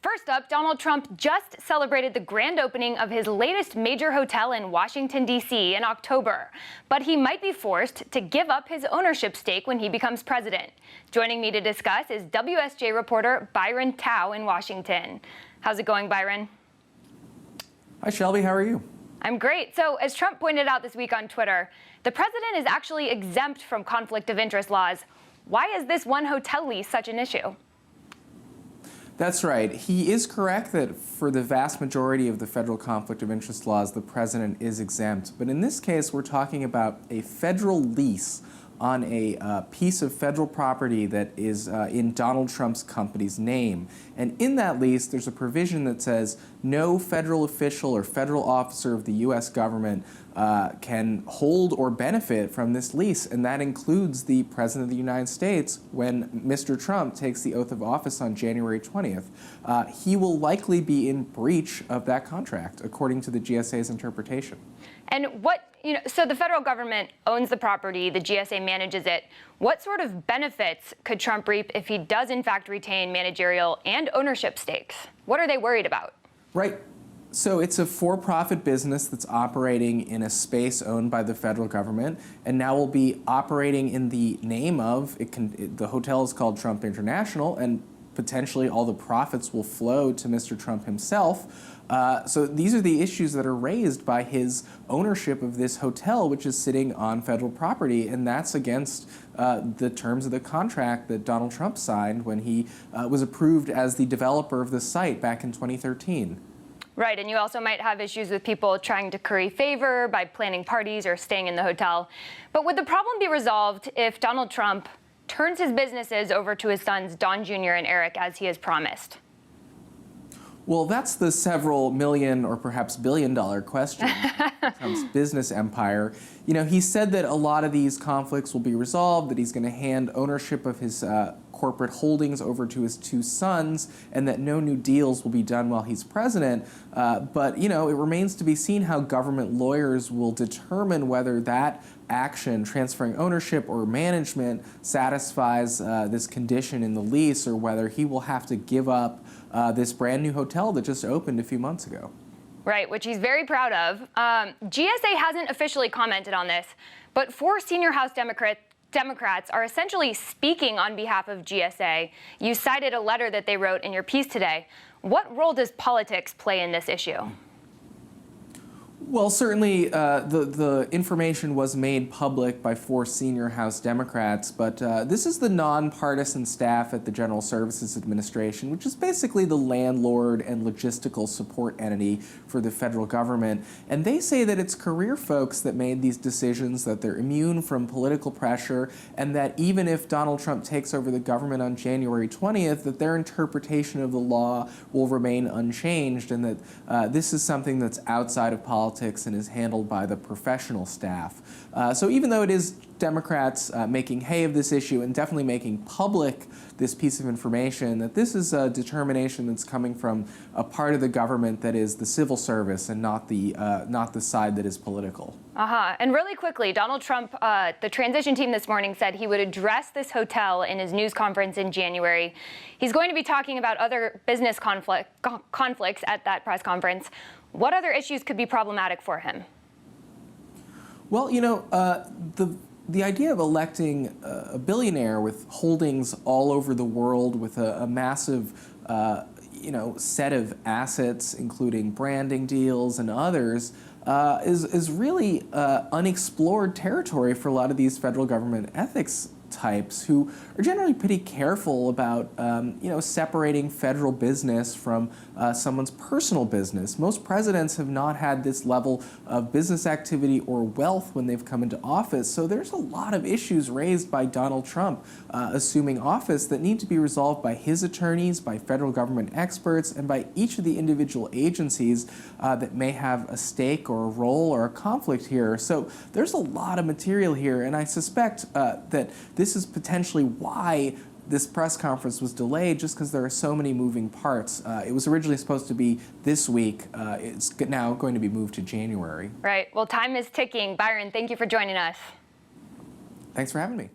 First up, Donald Trump just celebrated the grand opening of his latest major hotel in Washington, D.C. in October. But he might be forced to give up his ownership stake when he becomes president. Joining me to discuss is WSJ reporter Byron in Washington. How's it going, Byron? Hi, Shelby. How are you? I'm great. So, as Trump pointed out this week on Twitter, the president is actually exempt from conflict of interest laws. Why is this one hotel lease such an issue? That's right. He is correct that for the vast majority of the federal conflict of interest laws, the president is exempt. But in this case, we're talking about a federal lease on a piece of federal property that is in Donald Trump's company's name. And in that lease, there's a provision that says no federal official or federal officer of the U.S. government can hold or benefit from this lease. And that includes the President of the United States when Mr. Trump takes the oath of office on January 20th. He will likely be in breach of that contract, according to the GSA's interpretation. And so the federal government owns the property, the GSA manages it. What sort of benefits could Trump reap if he does in fact retain managerial and ownership stakes? What are they worried about? Right. So it's a for-profit business that's operating in a space owned by the federal government, and now will be operating in the name of, the hotel is called Trump International, and potentially all the profits will flow to Mr. Trump himself. So these are the issues that are raised by his ownership of this hotel, which is sitting on federal property, and that's against the terms of the contract that Donald Trump signed when he was approved as the developer of the site back in 2013. Right, and you also might have issues with people trying to curry favor by planning parties or staying in the hotel. But would the problem be resolved if Donald Trump turns his businesses over to his sons, Don Jr. and Eric, as he has promised? Well, that's the several million or perhaps billion-dollar question. Trump's business empire. You know, he said that a lot of these conflicts will be resolved, that he's going to hand ownership of his corporate holdings over to his two sons, and that no new deals will be done while he's president. But, you know, it remains to be seen how government lawyers will determine whether that action, transferring ownership or management, satisfies this condition in the lease, or whether he will have to give up this brand new hotel that just opened a few months ago. Right, which he's very proud of. GSA hasn't officially commented on this, but four senior House Democrats are essentially speaking on behalf of GSA. You cited a letter that they wrote in your piece today. What role does politics play in this issue? Well, certainly the information was made public by four senior House Democrats, but this is the nonpartisan staff at the General Services Administration, which is basically the landlord and logistical support entity for the federal government. And they say that it's career folks that made these decisions, that they're immune from political pressure, and that even if Donald Trump takes over the government on January 20th, that their interpretation of the law will remain unchanged, and that this is something that's outside of politics and is handled by the professional staff. So even though it is Democrats making hay of this issue and definitely making public this piece of information, that this is a determination that's coming from a part of the government that is the civil service and not the side that is political. And really quickly, Donald Trump, the transition team this morning said he would address this hotel in his news conference in January. He's going to be talking about other business conflicts at that press conference. What other issues could be problematic for him? Well, you know, the idea of electing a billionaire with holdings all over the world, with a massive set of assets, including branding deals and others, is really unexplored territory for a lot of these federal government ethics types, who are generally pretty careful about separating federal business from someone's personal business. Most presidents have not had this level of business activity or wealth when they've come into office, so there's a lot of issues raised by Donald Trump assuming office that need to be resolved by his attorneys, by federal government experts, and by each of the individual agencies that may have a stake or a role or a conflict here. So there's a lot of material here, and I suspect that this is potentially why this press conference was delayed, just because there are so many moving parts. It was originally supposed to be this week. It's now going to be moved to January. Right. Well, time is ticking. Byron, thank you for joining us. Thanks for having me.